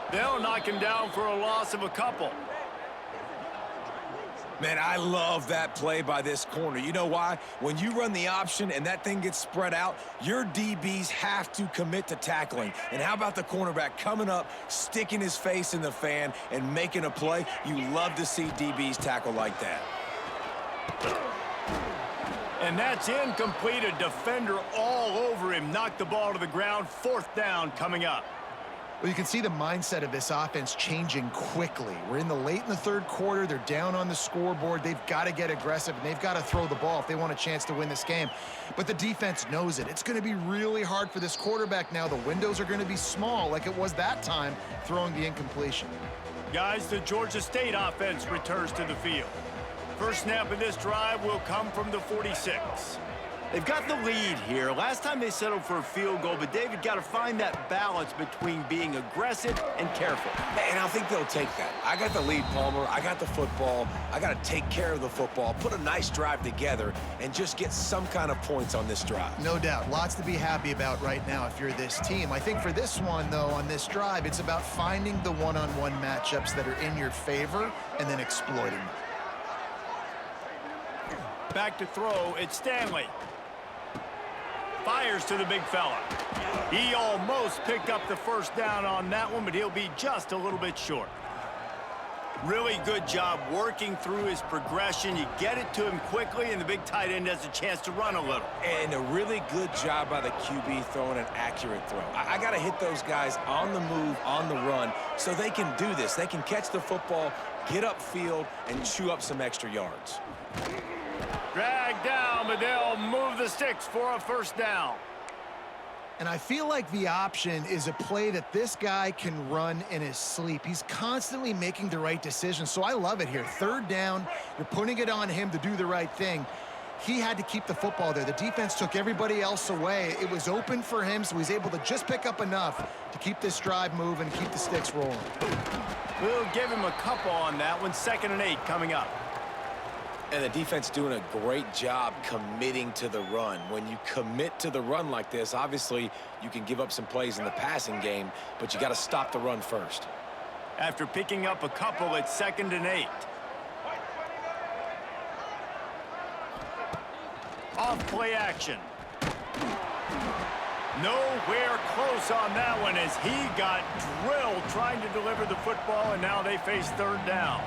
They'll knock him down for a loss of a couple. Man, I love that play by this corner. You know why? When you run the option and that thing gets spread out, your DBs have to commit to tackling. And how about the cornerback coming up, sticking his face in the fan, and making a play? You love to see DBs tackle like that. And that's incomplete. A defender all over him. Knocked the ball to the ground. 4th down coming up. Well, you can see the mindset of this offense changing quickly. We're in the third quarter. They're down on the scoreboard. They've got to get aggressive, and they've got to throw the ball if they want a chance to win this game. But the defense knows it. It's going to be really hard for this quarterback now. The windows are going to be small like it was that time throwing the incompletion. Guys, the Georgia State offense returns to the field. First snap of this drive will come from the 46. They've got the lead here. Last time they settled for a field goal, but David got to find that balance between being aggressive and careful. And I think they'll take that. I got the lead, Palmer. I got the football. I got to take care of the football, put a nice drive together, and just get some kind of points on this drive. No doubt. Lots to be happy about right now if you're this team. I think for this one, though, on this drive, it's about finding the one-on-one matchups that are in your favor and then exploiting them. Back to throw, it's Stanley. Fires to the big fella. He almost picked up the first down on that one, but he'll be just a little bit short. Really good job working through his progression. You get it to him quickly, and the big tight end has a chance to run a little. And a really good job by the QB throwing an accurate throw. I got to hit those guys on the move, on the run, so they can do this. They can catch the football, get upfield, and chew up some extra yards. Dragged down, but they'll move the sticks for a first down. And I feel like the option is a play that this guy can run in his sleep. He's constantly making the right decision, so I love it here. 3rd down, you're putting it on him to do the right thing. He had to keep the football there. The defense took everybody else away. It was open for him, so he's able to just pick up enough to keep this drive moving, keep the sticks rolling. We'll give him a couple on that one. 2nd and 8 coming up. And the defense doing a great job committing to the run. When you commit to the run like this, obviously you can give up some plays in the passing game, but you got to stop the run first. After picking up a couple, it's 2nd and 8. Off play action. Nowhere close on that one as he got drilled trying to deliver the football, and now they face 3rd down.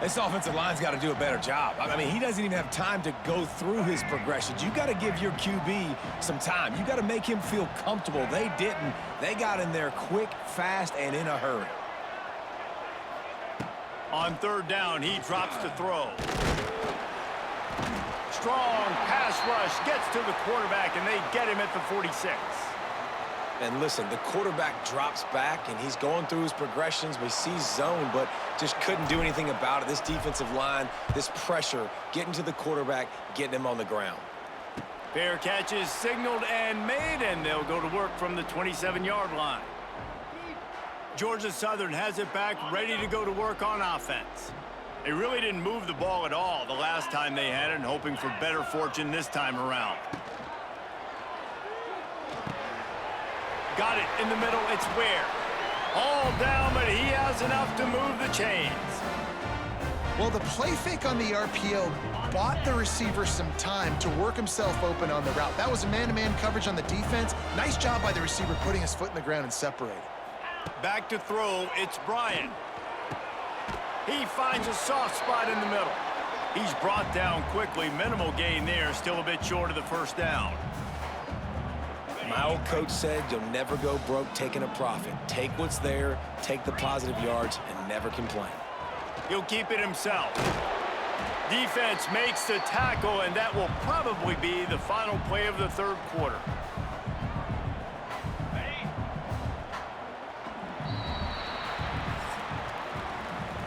This offensive line's got to do a better job. I mean, he doesn't even have time to go through his progressions. You got to give your QB some time. You got to make him feel comfortable. They didn't. They got in there quick, fast, and in a hurry. On 3rd down, he drops to throw. Strong pass rush gets to the quarterback, and they get him at the 46. And listen, the quarterback drops back, and he's going through his progressions. We see zone, but just couldn't do anything about it. This defensive line, this pressure, getting to the quarterback, getting him on the ground. Fair catch is signaled and made, and they'll go to work from the 27-yard line. Georgia Southern has it back, ready to go to work on offense. They really didn't move the ball at all the last time they had it, and hoping for better fortune this time around. Got it in the middle, it's Ware. All down, but he has enough to move the chains. Well, the play fake on the RPO bought the receiver some time to work himself open on the route. That was a man-to-man coverage on the defense. Nice job by the receiver putting his foot in the ground and separating. Back to throw, it's Bryant. He finds a soft spot in the middle. He's brought down quickly. Minimal gain there, still a bit short of the first down. My old coach said you'll never go broke taking a profit. Take what's there, take the positive yards, and never complain. He'll keep it himself. Defense makes the tackle, and that will probably be the final play of the third quarter.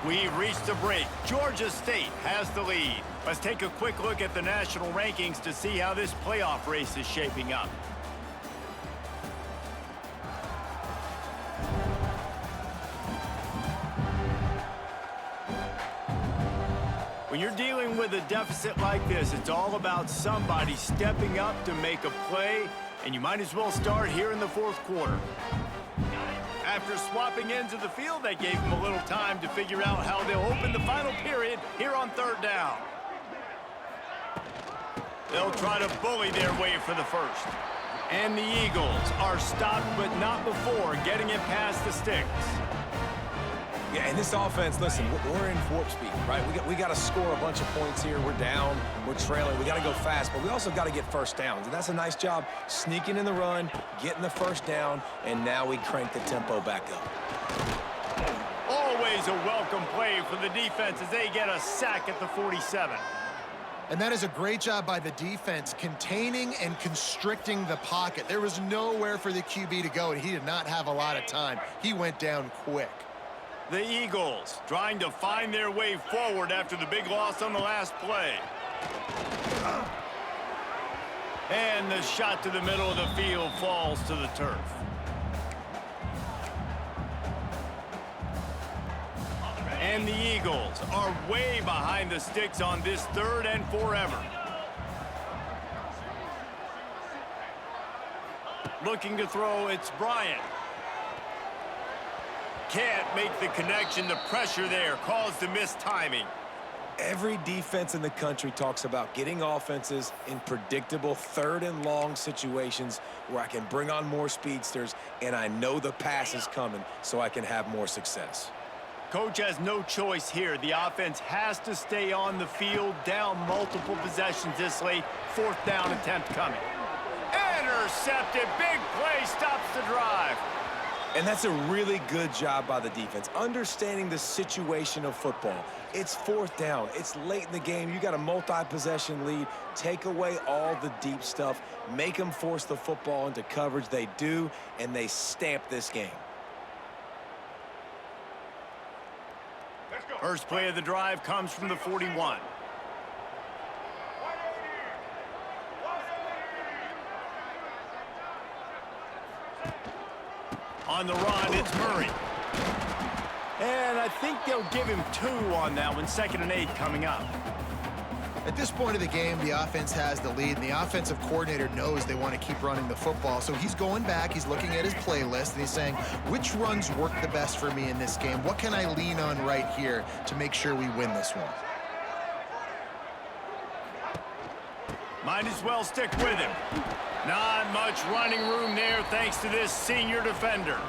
We've reached the break. Georgia State has the lead. Let's take a quick look at the national rankings to see how this playoff race is shaping up. When you're dealing with a deficit like this, it's all about somebody stepping up to make a play, and you might as well start here in the fourth quarter. After swapping ends of the field, that gave them a little time to figure out how they'll open the final period here on third down. They'll try to bully their way for the first. And the Eagles are stopped, but not before getting it past the sticks. Yeah, and this offense, listen, we're in warp speed, right? We got to score a bunch of points here. We're down, we're trailing. We got to go fast, but we also got to get first downs. And that's a nice job sneaking in the run, getting the first down, and now we crank the tempo back up. Always a welcome play for the defense as they get a sack at the 47. And that is a great job by the defense, containing and constricting the pocket. There was nowhere for the QB to go, and he did not have a lot of time. He went down quick. The Eagles trying to find their way forward after the big loss on the last play. And the shot to the middle of the field falls to the turf. And the Eagles are way behind the sticks on this third and forever. Looking to throw, it's Bryant. Can't make the connection. The pressure there caused the missed timing. Every defense in the country talks about getting offenses in predictable third and long situations where I can bring on more speedsters and I know the pass is coming so I can have more success. Coach has no choice here. The offense has to stay on the field, down multiple possessions this late. Fourth down attempt coming. Intercepted. Big play stops the drive. And that's a really good job by the defense, understanding the situation of football. It's fourth down. It's late in the game. You got a multi-possession lead. Take away all the deep stuff. Make them force the football into coverage. They do, and they stamp this game. First play of the drive comes from the 41. On the run, it's Murray. And I think they'll give him 2 on that one. 2nd and 8 coming up. At this point of the game, the offense has the lead, and the offensive coordinator knows they want to keep running the football. So he's going back, he's looking at his playlist, and he's saying, which runs work the best for me in this game? What can I lean on right here to make sure we win this one? Might as well stick with him. Not much running room there thanks to this senior defender.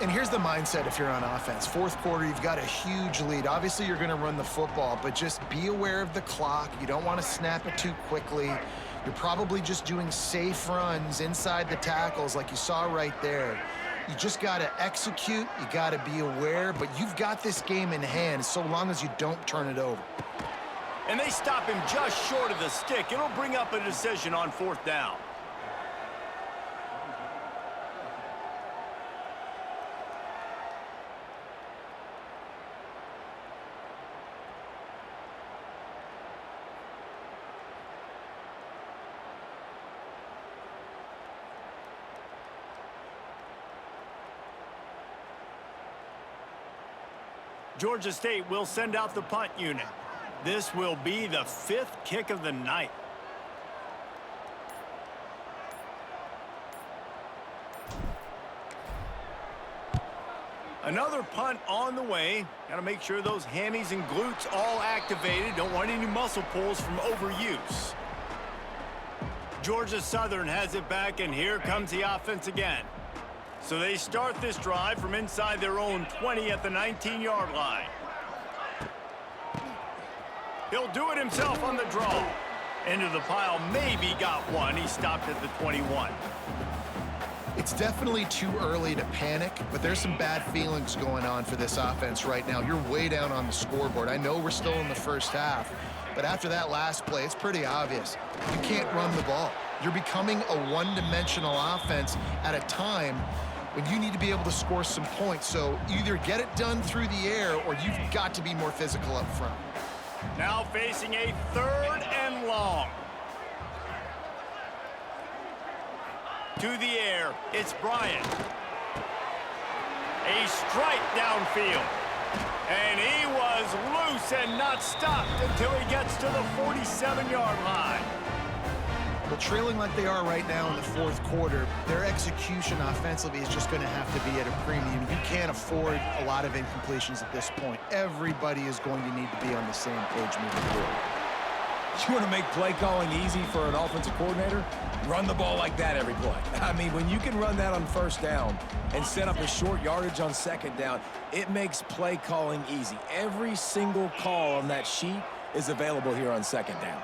And here's the mindset if you're on offense. Fourth quarter, you've got a huge lead. Obviously, you're going to run the football, but just be aware of the clock. You don't want to snap it too quickly. You're probably just doing safe runs inside the tackles like you saw right there. You just got to execute. You got to be aware, but you've got this game in hand so long as you don't turn it over. And they stop him just short of the stick. It'll bring up a decision on fourth down. Georgia State will send out the punt unit. This will be the 5th kick of the night. Another punt on the way. Got to make sure those hammies and glutes all activated. Don't want any muscle pulls from overuse. Georgia Southern has it back, and here comes the offense again. So they start this drive from inside their own 20 at the 19-yard line. He'll do it himself on the draw. Into the pile, maybe got one. He stopped at the 21. It's definitely too early to panic, but there's some bad feelings going on for this offense right now. You're way down on the scoreboard. I know we're still in the first half, but after that last play, it's pretty obvious. You can't run the ball. You're becoming a one-dimensional offense at a time when you need to be able to score some points. So either get it done through the air or you've got to be more physical up front. Now facing a 3rd and long. To the air, it's Bryant. A strike downfield. And he was loose and not stopped until he gets to the 47-yard line. Well, trailing like they are right now in the fourth quarter, their execution offensively is just going to have to be at a premium. You can't afford a lot of incompletions at this point. Everybody is going to need to be on the same page moving forward. You want to make play calling easy for an offensive coordinator? Run the ball like that every play. I mean, when you can run that on first down and set up a short yardage on second down, it makes play calling easy. Every single call on that sheet is available here on second down.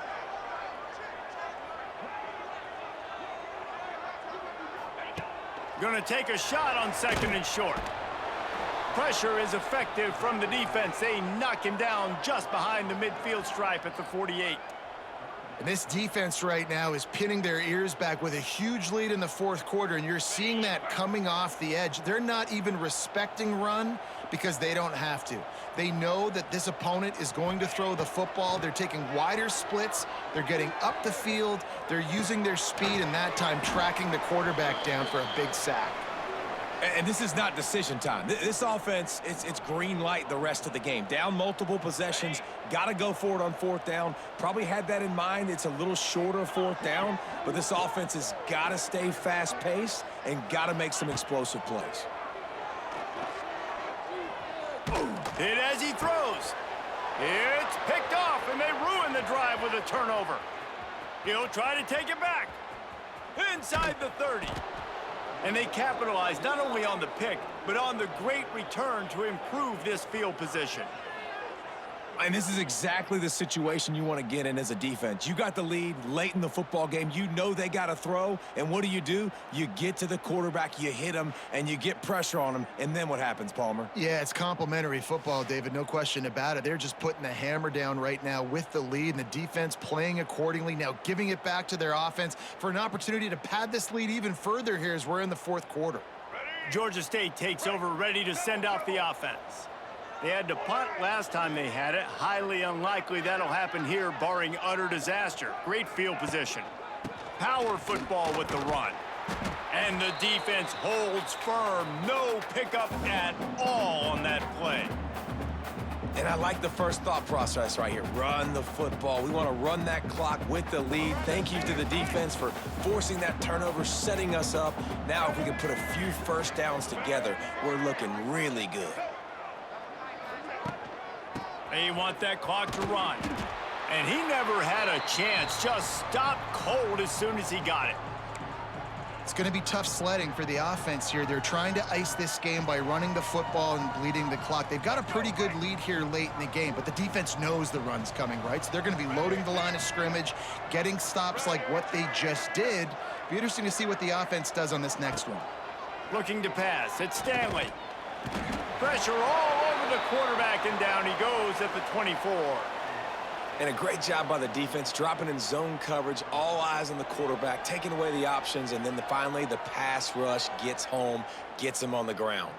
Going to take a shot on 2nd and short. Pressure is effective from the defense. They knock him down just behind the midfield stripe at the 48. And this defense right now is pinning their ears back with a huge lead in the fourth quarter, and you're seeing that coming off the edge. They're not even respecting run because they don't have to. They know that this opponent is going to throw the football. They're taking wider splits. They're getting up the field. They're using their speed, and that time tracking the quarterback down for a big sack. And this is not decision time. This offense, it's green light the rest of the game. Down multiple possessions, got to go for it on 4th down. Probably had that in mind. It's a little shorter 4th down, but this offense has got to stay fast-paced and got to make some explosive plays. Hit as he throws. It's picked off, and they ruin the drive with a turnover. He'll try to take it back. Inside the 30. And they capitalize not only on the pick, but on the great return to improve this field position. And this is exactly the situation you want to get in as a defense. You got the lead late in the football game. You know they got to throw. And what do? You get to the quarterback, you hit him, and you get pressure on him. And then what happens, Palmer? Yeah, it's complimentary football, David. No question about it. They're just putting the hammer down right now with the lead, and the defense playing accordingly. Now giving it back to their offense for an opportunity to pad this lead even further here as we're in the fourth quarter. Georgia State takes over, ready to send out the offense. They had to punt last time they had it. Highly unlikely that'll happen here, barring utter disaster. Great field position. Power football with the run. And the defense holds firm. No pickup at all on that play. And I like the first thought process right here. Run the football. We want to run that clock with the lead. Thank you to the defense for forcing that turnover, setting us up. Now if we can put a few first downs together, we're looking really good. They want that clock to run. And he never had a chance. Just stopped cold as soon as he got it. It's going to be tough sledding for the offense here. They're trying to ice this game by running the football and bleeding the clock. They've got a pretty good lead here late in the game, but the defense knows the run's coming, right? So they're going to be loading the line of scrimmage, getting stops like what they just did. Be interesting to see what the offense does on this next one. Looking to pass. It's Stanley. Pressure all over the quarterback, and down he goes at the 24. And a great job by the defense, dropping in zone coverage, all eyes on the quarterback, taking away the options, and then finally the pass rush gets home, gets him on the ground.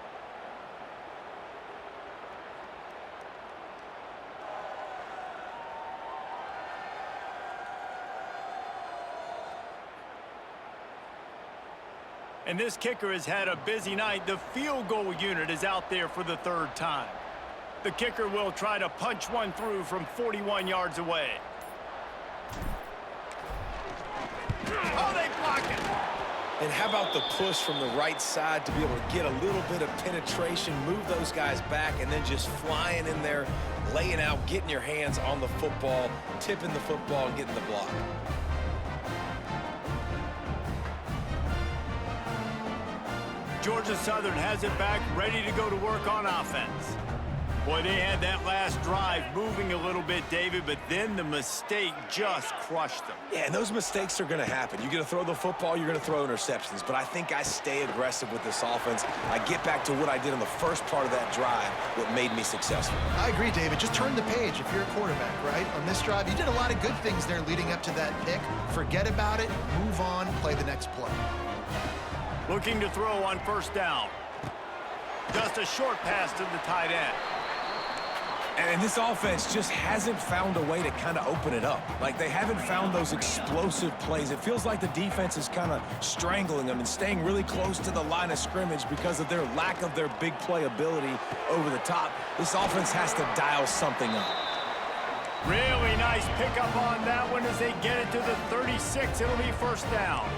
And this kicker has had a busy night. The field goal unit is out there for the 3rd time. The kicker will try to punch one through from 41 yards away. Oh, they block it. And how about the push from the right side to be able to get a little bit of penetration, move those guys back, and then just flying in there, laying out, getting your hands on the football, tipping the football, and getting the block. Georgia Southern has it back, ready to go to work on offense. Boy, they had that last drive moving a little bit, David, but then the mistake just crushed them. Yeah, and those mistakes are going to happen. You're going to throw the football, you're going to throw interceptions. But I think I stay aggressive with this offense. I get back to what I did on the first part of that drive, what made me successful. I agree, David. Just turn the page if you're a quarterback, right? On this drive, you did a lot of good things there leading up to that pick. Forget about it, move on, play the next play. Looking to throw on first down. Just a short pass to the tight end. And this offense just hasn't found a way to kind of open it up. Like, they haven't found those explosive plays. It feels like the defense is kind of strangling them and staying really close to the line of scrimmage because of their lack of their big play ability over the top. This offense has to dial something up. Really nice pickup on that one as they get it to the 36. It'll be first down.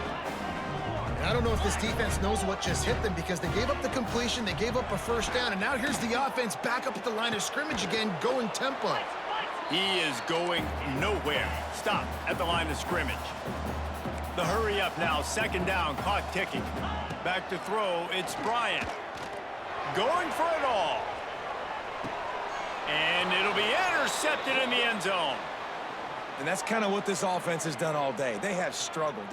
I don't know if this defense knows what just hit them because they gave up the completion, they gave up a first down, and now here's the offense back up at the line of scrimmage again, going tempo. He is going nowhere. Stop at the line of scrimmage. The hurry up now, second down, clock ticking. Back to throw, it's Bryant. Going for it all. And it'll be intercepted in the end zone. And that's kind of what this offense has done all day. They have struggled.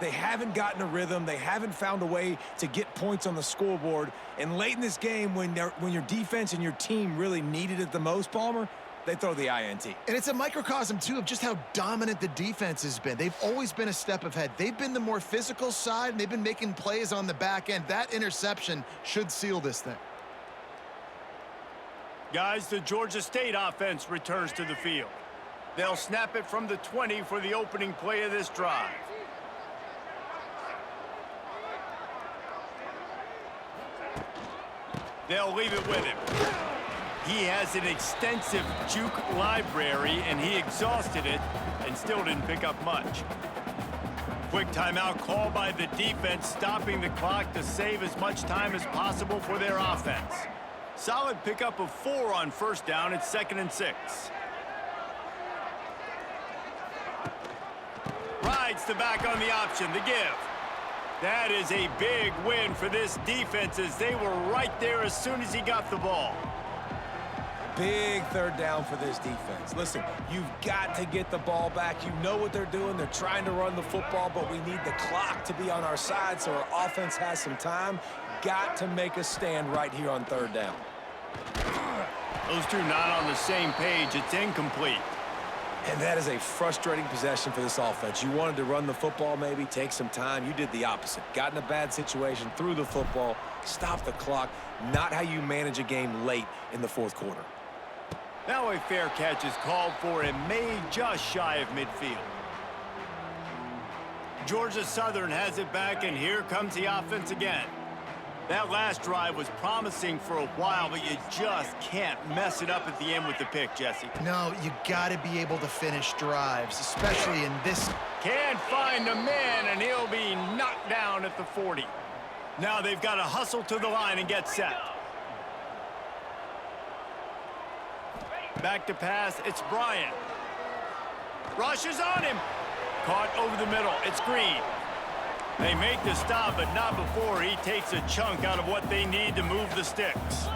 They haven't gotten a rhythm. They haven't found a way to get points on the scoreboard. And late in this game, when your defense and your team really needed it the most, Palmer, they throw the INT. And it's a microcosm, too, of just how dominant the defense has been. They've always been a step ahead. They've been the more physical side, and they've been making plays on the back end. That interception should seal this thing. Guys, the Georgia State offense returns to the field. They'll snap it from the 20 for the opening play of this drive. They'll leave it with him. He has an extensive juke library, and he exhausted it and still didn't pick up much. Quick timeout call by the defense, stopping the clock to save as much time as possible for their offense. Solid pickup of 4 on first down. It's 2nd and 6. Rides the back on the option, the give. That is a big win for this defense as they were right there as soon as he got the ball. Big third down for this defense. Listen, you've got to get the ball back. You know what they're doing. They're trying to run the football, but we need the clock to be on our side so our offense has some time. Got to make a stand right here on third down. Those two not on the same page. It's incomplete. And that is a frustrating possession for this offense. You wanted to run the football, maybe take some time. You did the opposite. Got in a bad situation, threw the football, stopped the clock. Not how you manage a game late in the fourth quarter. Now a fair catch is called for and made just shy of midfield. Georgia Southern has it back, and here comes the offense again. That last drive was promising for a while, but you just can't mess it up at the end with the pick, Jesse. No, you got to be able to finish drives, especially in this. Can't find a man, and he'll be knocked down at the 40. Now they've got to hustle to the line and get set. Back to pass, it's Bryant. Rushes on him. Caught over the middle, it's Green. They make the stop, but not before he takes a chunk out of what they need to move the sticks.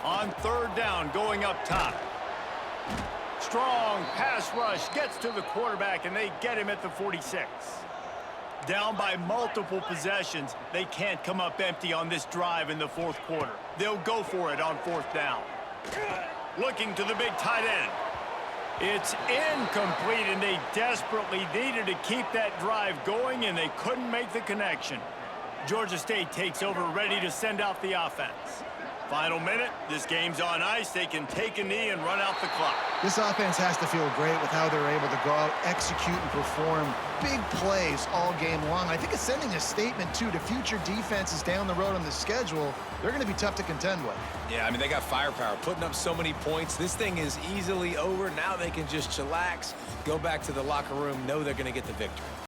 On third down, going up top. Strong pass rush gets to the quarterback, and they get him at the 46. Down by multiple possessions, they can't come up empty on this drive in the fourth quarter. They'll go for it on fourth down. Looking to the big tight end. It's incomplete, and they desperately needed to keep that drive going, and they couldn't make the connection. Georgia State takes over, ready to send out the offense. Final minute, this game's on ice. They can take a knee and run out the clock. This offense has to feel great with how they're able to go out, execute, and perform big plays all game long. I think it's sending a statement, too, to future defenses down the road on the schedule. They're going to be tough to contend with. Yeah, I mean, they got firepower, putting up so many points. This thing is easily over. Now they can just chillax, go back to the locker room, know they're going to get the victory.